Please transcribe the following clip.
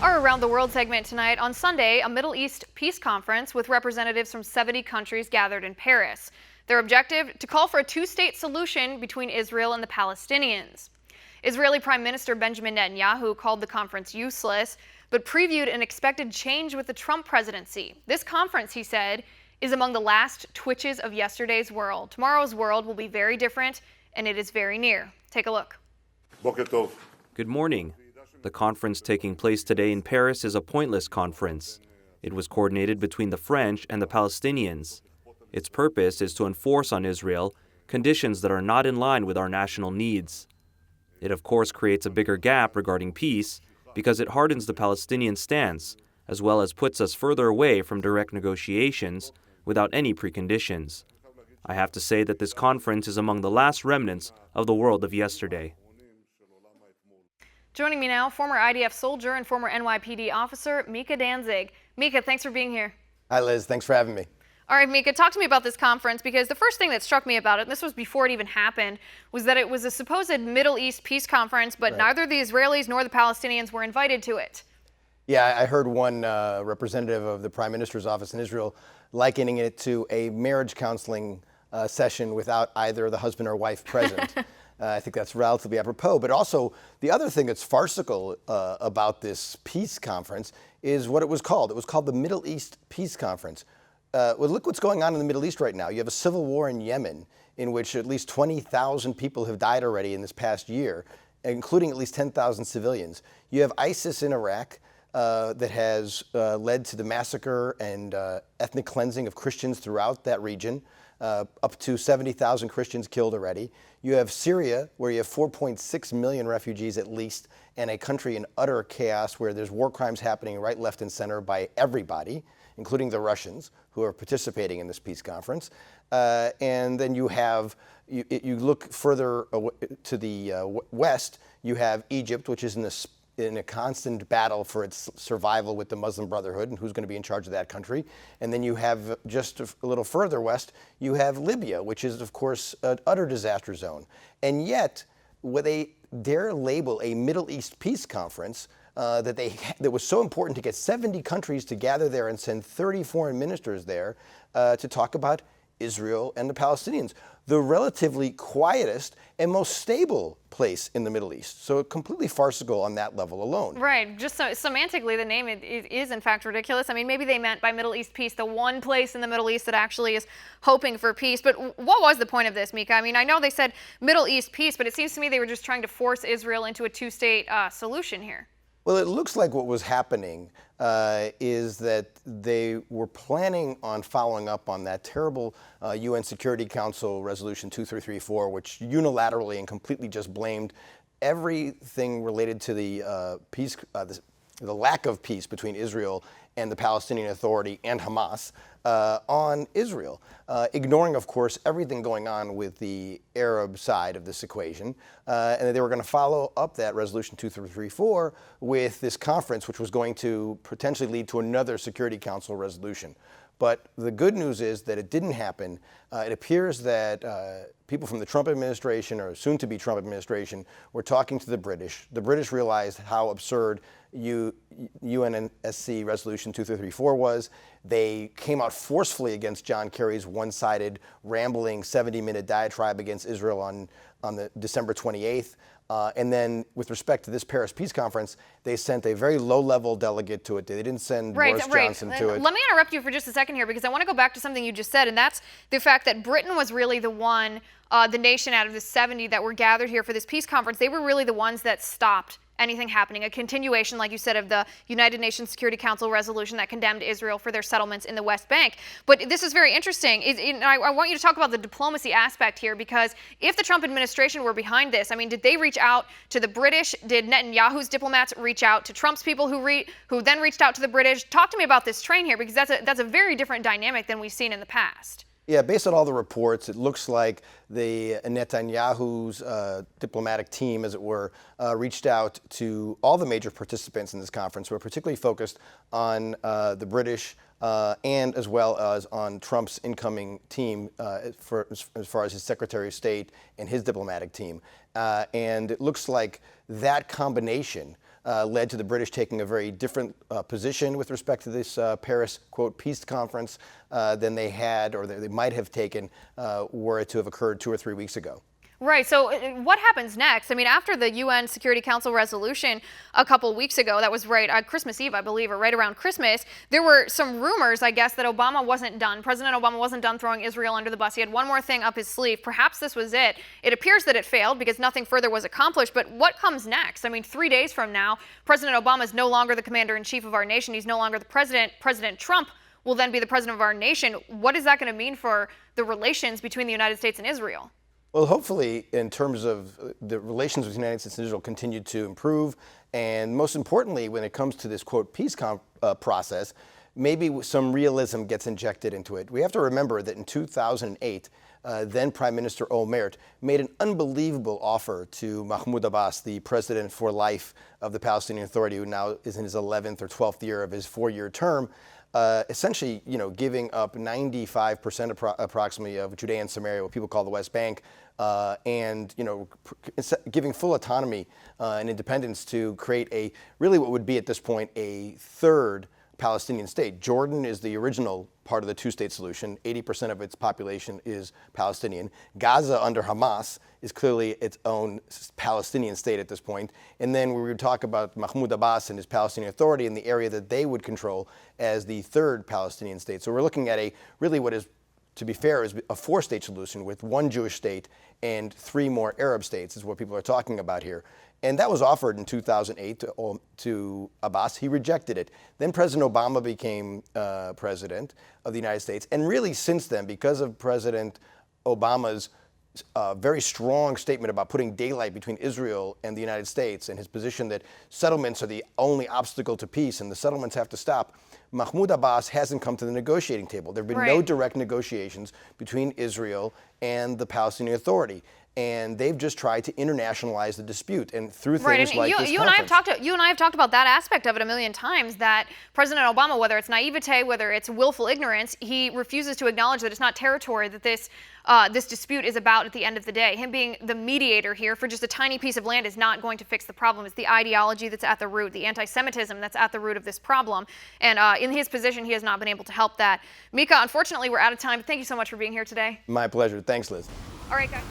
Our Around the World segment tonight. On Sunday, a Middle East peace conference with representatives from 70 countries gathered in Paris. Their objective, to call for a two-state solution between Israel and the Palestinians. Israeli Prime Minister Benjamin Netanyahu called the conference useless, but previewed an expected change with the Trump presidency. This conference, he said, is among the last twitches of yesterday's world. Tomorrow's world will be very different, and it is very near. Take a look. Good morning. The conference taking place today in Paris is a pointless conference. It was coordinated between the French and the Palestinians. Its purpose is to enforce on Israel conditions that are not in line with our national needs. It of course creates a bigger gap regarding peace because it hardens the Palestinian stance, as well as puts us further away from direct negotiations without any preconditions. I have to say that this conference is among the last remnants of the world of yesterday. Joining me now, former IDF soldier and former NYPD officer, Micha Danzig. Micha, thanks for being here. Hi, Liz. Thanks for having me. All right, Micha, talk to me about this conference, because the first thing that struck me about it, and this was before it even happened, was that it was a supposed Middle East peace conference, but neither the Israelis nor the Palestinians were invited to it. Yeah, I heard one representative of the Prime Minister's office in Israel likening it to a marriage counseling session without either the husband or wife present. I think that's relatively apropos. But also, the other thing that's farcical about this peace conference is what it was called. It was called the Middle East Peace Conference. Well, look what's going on in the Middle East right now. You have a civil war in Yemen in which at least 20,000 people have died already in this past year, including at least 10,000 civilians. You have ISIS in Iraq that has led to the massacre and ethnic cleansing of Christians throughout that region. Up to 70,000 Christians killed already. You have Syria, where you have 4.6 million refugees at least, and a country in utter chaos where there's war crimes happening right, left, and center by everybody, including the Russians, who are participating in this peace conference. And then you have, you look further to the west, you have Egypt, which is in a constant battle for its survival with the Muslim Brotherhood and who's going to be in charge of that country. And then you have just a little further west, you have Libya, which is, of course, an utter disaster zone. And yet, what they dare label a Middle East peace conference that was so important to get 70 countries to gather there and send 30 foreign ministers there to talk about Israel and the Palestinians, the relatively quietest and most stable place in the Middle East. So completely farcical on that level alone. Right. Just so, semantically, the name is in fact ridiculous. I mean, maybe they meant by Middle East peace the one place in the Middle East that actually is hoping for peace. But what was the point of this, Micha? I mean, I know they said Middle East peace, but it seems to me they were just trying to force Israel into a two-state solution here. Well, it looks like what was happening is that they were planning on following up on that terrible UN Security Council Resolution 2334, which unilaterally and completely just blamed everything related to the peace, the lack of peace between Israel and the Palestinian Authority and Hamas on Israel, ignoring, of course, everything going on with the Arab side of this equation. And they were going to follow up that Resolution 2334 with this conference, which was going to potentially lead to another Security Council resolution. But the good news is that it didn't happen. It appears that people from the Trump administration, or soon-to-be Trump administration, were talking to the British. The British realized how absurd UNSC Resolution 2334 was. They came out forcefully against John Kerry's one-sided, rambling 70-minute diatribe against Israel on the December 28th. And then with respect to this Paris Peace Conference, they sent a very low-level delegate to it. They didn't send Boris Johnson to it. Let me interrupt you for just a second here, because I want to go back to something you just said, and that's the fact that Britain was really the one, the nation out of the 70 that were gathered here for this peace conference. They were really the ones that stopped anything happening, a continuation, like you said, of the United Nations Security Council resolution that condemned Israel for their settlements in the West Bank. But this is very interesting. I want you to talk about the diplomacy aspect here, because if the Trump administration were behind this, I mean, did they reach out to the British? Did Netanyahu's diplomats reach out to Trump's people who then reached out to the British? Talk to me about this train here, because that's a very different dynamic than we've seen in the past. Yeah, based on all the reports, it looks like the Netanyahu's diplomatic team, as it were, reached out to all the major participants in this conference, who are particularly focused on the British and as well as on Trump's incoming team as far as his Secretary of State and his diplomatic team. And it looks like that combination led to the British taking a very different position with respect to this Paris, quote, peace conference than they had or they might have taken were it to have occurred 2 or 3 weeks ago. Right. So what happens next? I mean, after the UN Security Council resolution a couple of weeks ago, that was right Christmas Eve, I believe, or right around Christmas, there were some rumors, I guess, that Obama wasn't done. President Obama wasn't done throwing Israel under the bus. He had one more thing up his sleeve. Perhaps this was it. It appears that it failed because nothing further was accomplished. But what comes next? I mean, 3 days from now, President Obama is no longer the commander-in-chief of our nation. He's no longer the president. President Trump will then be the president of our nation. What is that going to mean for the relations between the United States and Israel? Well, hopefully, in terms of the relations with the United States and Israel continue to improve, and most importantly, when it comes to this, quote, peace process, maybe some realism gets injected into it. We have to remember that in 2008, then Prime Minister Olmert made an unbelievable offer to Mahmoud Abbas, the president for life of the Palestinian Authority, who now is in his 11th or 12th year of his 4-year term, essentially, giving up 95% approximately of Judea and Samaria, what people call the West Bank, and giving full autonomy and independence to create a really what would be at this point a third Palestinian state. Jordan is the original part of the two-state solution. 80% of its population is Palestinian. Gaza under Hamas is clearly its own Palestinian state at this point. And then we would talk about Mahmoud Abbas and his Palestinian Authority in the area that they would control as the third Palestinian state. So we're looking at really what is, to be fair, is a 4-state solution with 1 Jewish state and 3 more Arab states is what people are talking about here. And that was offered in 2008 to Abbas. He rejected it. Then President Obama became president of the United States. And really since then, because of President Obama's very strong statement about putting daylight between Israel and the United States and his position that settlements are the only obstacle to peace and the settlements have to stop, Mahmoud Abbas hasn't come to the negotiating table. There have been no direct negotiations between Israel and the Palestinian Authority. And they've just tried to internationalize the dispute, and through things like this you and I have talked about that aspect of it a million times. That President Obama, whether it's naivete, whether it's willful ignorance, he refuses to acknowledge that it's not territory that this dispute is about. At the end of the day, him being the mediator here for just a tiny piece of land is not going to fix the problem. It's the ideology that's at the root, the anti-Semitism that's at the root of this problem. And in his position, he has not been able to help that. Micha, unfortunately, we're out of time. Thank you so much for being here today. My pleasure. Thanks, Liz. All right, guys.